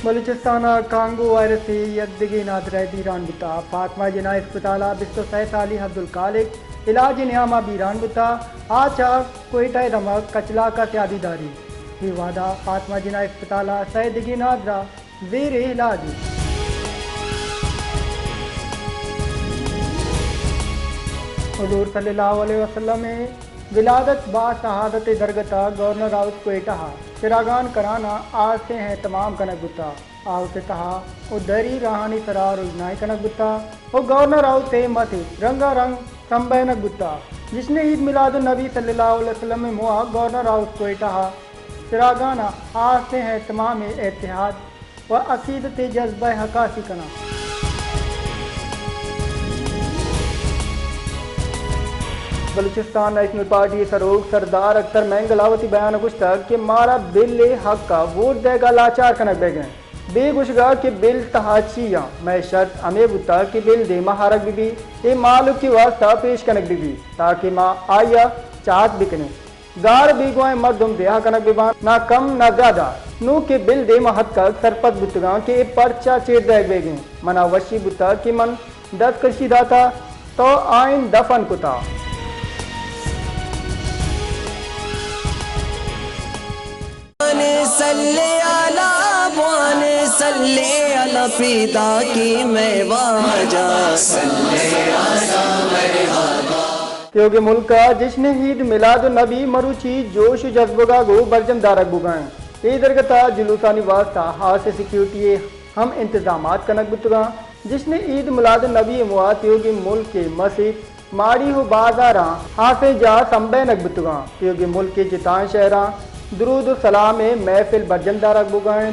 Balochistan Congo virus سے یکدگی نادرہ بیران بتا فاطمہ جنا اسپتالہ بستو سالی عبدالخالق علاج نیامہ بیران بتا آچا کوئٹہ رمک کچلا کا سیادی داری یہ وعدہ فاطمہ جنا اسپتالہ سیدگی نادرہ زیر علاج حضور صلی اللہ علیہ وسلم میں ولادت با شہادت درگتا گورنر ہاؤس کوئٹہ چراغان کرانا آج سے ہیں تمام کنک بتا آؤ سے تہا او دری رہانی سرا روزنائی کنک بتا او گورنر ہاؤس سے متھی رنگا رنگ سمبینک بتا جس نے عید میلاد النبی صلی اللہ علیہ وسلم میں موا گورنر ہاؤس کوئٹہ چراغانا آج سے ہیں تمام اتحاد و عقیدت جذبہ حقاسی کنا بلوچستان نیشنل پارٹی سروگ سردار اختر مینگلاوتی بیان گشتگ کہ مارا بل حق کا ووٹ دے گا لاچار کنک بے گئے بے گشگا کہ بل تہاچیاں میں شرط ہمیں بتا کہ بل دے مہارک بھی اے مالک کی واسطہ پیش کنک بھی تاکہ ماں آیا چاہت بکنے گار بھی گوائیں مردم دیہا کنک بیبان نہ کم نہ زیادہ نو کہ بل دے محد کا سرپت بتگاں کہ پرچہ چیٹ دے بے گئے منا وشی بتا کہ من دست کشی داتا تو آئین دفن کتا صلی علی پیدا کی میں واجا کیونکہ ملک کا جشن عید میلاد النبی مروچی جوش جذبگا گو برجم دارک بگائیں ای درگتا جلوسانی واسطہ ہاتھ سیکیورٹی ہم انتظامات کنک بتگاں جشن عید میلاد النبی موات کیونکہ ملک کے مسجد ماڑی ہو بازاراں ہاتھ جا سمبینک بتگاں کیونکہ ملک کے جتان شہراں درود و سلام محفل برجم دارک بگائیں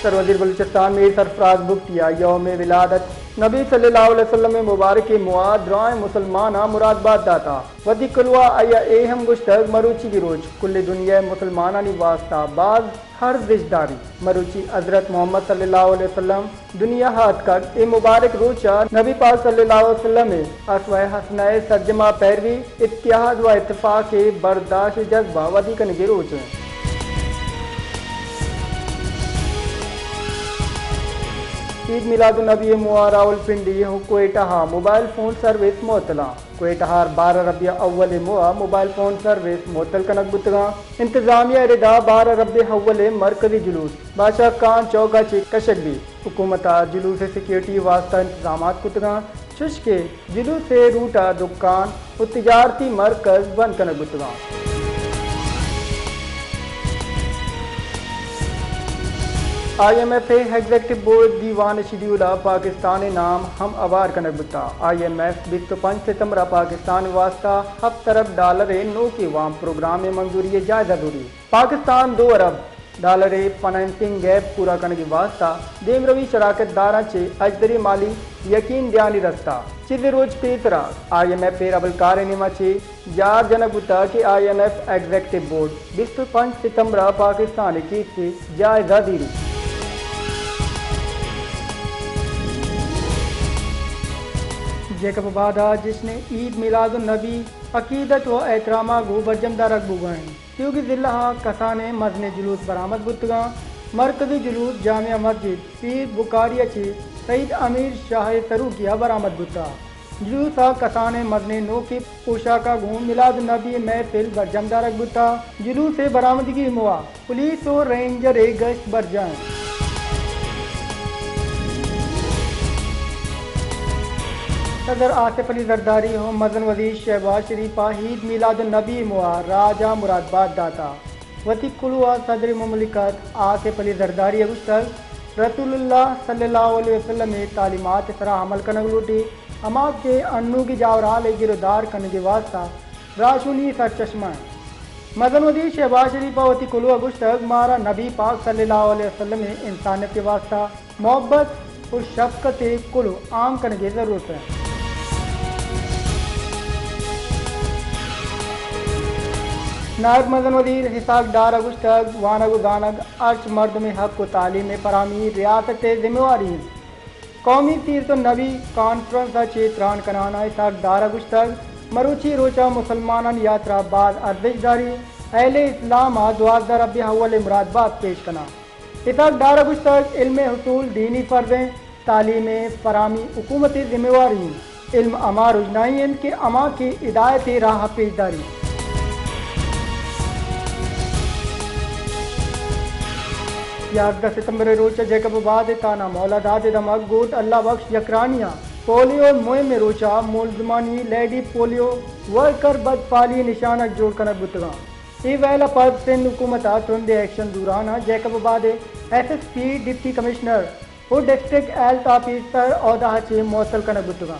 سروزیر بلوچستان میں سرفراز بختیا یوم ولادت نبی صلی اللہ علیہ وسلم مبارک مواد رائے مسلمانہ مراد باد داتا ودی کلوا آیا اہم گشتگ مروچی کی روچ کل دنیا مسلمانہ نی واسطہ باز ہر رشداری مروچی حضرت محمد صلی اللہ علیہ وسلم دنیا ہاتھ کر اے مبارک روچا نبی پاک صلی اللہ علیہ وسلم اسوہ حسنہ سرجمہ پیروی اتحاد و اتفاق برداشت جذبہ ودی کنگی روچ ہیں عید میلاد النبی موا Rawalpindi Quetta mobile phone service معطلہ کوئٹہ 12 ربیع اول موا موبائل فون سروس معطل کنک بتگاں انتظامیہ ردا 12 ربیع اول مرکزی جلوس بادشاہ کان چوگا چی کشک بھی حکومتہ جلوس سیکیورٹی واسطہ انتظامات کتگاں چش کے جلوس روٹا دکان و تجارتی مرکز بند کنک بتگاں I M F executive board دیوان شیڈیولہ پاکستان نام ہم آوار کنک بتا آئی ایم ایف 25 ستمبر پاکستان واسطہ ہف طرف ڈالر 9 کے وام پروگرام میں منظوری جائزہ دوری پاکستان 2 ارب ڈالر فنانسنگ گیپ پورا کرنے واسطہ دیم روی شراکت داراں چے اجدری مالی یقین دیانی رستہ چیز روز پیترا آئی ایم ایف ابل کار نما چے یار جنک بتا کہ I M F executive board 25 ستمبر پاکستان کی سے جائزہ دیری جیکب بادہ جس نے عید میلاد النبی عقیدت و احترامہ گو برجم دارک بگائیں کیونکہ ضلع کسانے مزن جلوس برآمد بتگاں مرکزی جلوس جامعہ مسجد پیر بکاریہ چی سعید امیر شاہ سروکیہ برآمد بتا جلوس کسانے مزن نو کی پوشاکہ گو میلاد النبی محفل برجم دارک بتا جلوس برآمدگی موا پولیس و رینجر گشت برجائیں صدر آصف علی زرداری ہو مدن وزیر شہباز شریفہ عید میلاد النبی موا راجہ مراد باد داتا وتی کلوا صدر مملکت آصف علی زرداری گشتگ رسول اللہ صلی اللہ علیہ وسلم تعلیمات سرا عمل کنگ لوٹی اما کے انو کی جاورال گردار کنگ واسطہ راشونی سر چشمہ مدن وزیر شہباز شریفہ وتی کلوا گشتگ مارا نبی پاک صلی اللہ علیہ وسلم انسانیت کے واسطہ محبت اور شفقت کلو عام کنگ ضرورت ہے نائب مدن وزیر حساق ڈار گشتگ وانگ گانگ ارچ مرد میں حق و تعلیم فراہمی ریاست ذمہ واری قومی تیرت النبی کانفرنس چیتران کنانا حساق ڈار گشتگ مروچی روچا مسلمانان یاترا بعد ارزش داری اہل اسلام 2020 اول مرادبات پیش کنا اتاق ڈارہ گشتگ علم حصول دینی فرضیں تعلیم فرامی حکومتی ذمہ واری علم اما رجنائین کے اما کی ہدایت راہ پیشداری 11 ستمبر روچہ جیکب آباد تانا مولادات دمک گوٹ اللہ بخش یکرانیہ پولیو مہم روچہ ملزمانی لیڈی پولیو ورکر بد پالی نشانک جوڑ کنک بتگاں ای ویلا پد سندھ حکومت ترند ایکشن دوران جیکب آباد S S P deputy commissioner اور ڈسٹرکٹ ہیلتھ آفیسر عہدہ چے موصل کنک بتگاں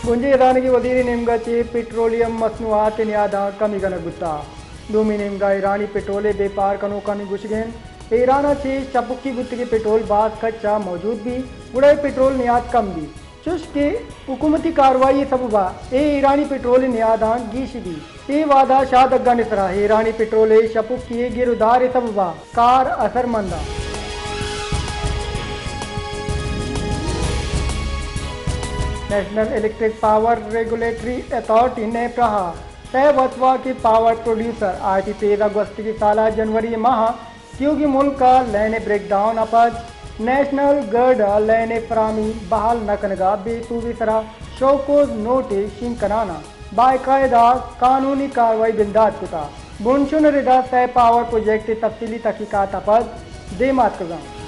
گنجی ادانگی وزیر نیمگا چے پیٹرولیم مصنوعات نیادہ کمی کنک بتا دومی نیمگا ایرانی پیٹرول بے پار کنو کانی گشگین ایرانا چے چپکی بت کے پیٹرول بعض کچا موجود بھی گڑے پیٹرول نیاد کم بھی چش کے حکومتی کاروائی سببا ایرانی پیٹرول نیادان گیش بھی ای وعدہ شاد اگا نسرا ایرانی پیٹرول شپکی گردار سببا کار اثر مندہ National Electric Power Regulatory Authority نے کہا طے وطوا کی پاور پروڈیوسر آتی 13 اگست کی سالہ جنوری ماہ کیونکہ ملک کا لین بریک ڈاؤن اپج نیشنل گرڈ لین فرامی بحال نکنگا بے صوبی سرا شوکوز نوٹس شین کنانا باقاعدہ قانونی کاروائی بنداد کتا بنشن ردا طے پاور پروجیکٹ تفصیلی تحقیقات اپج دیمات کگاں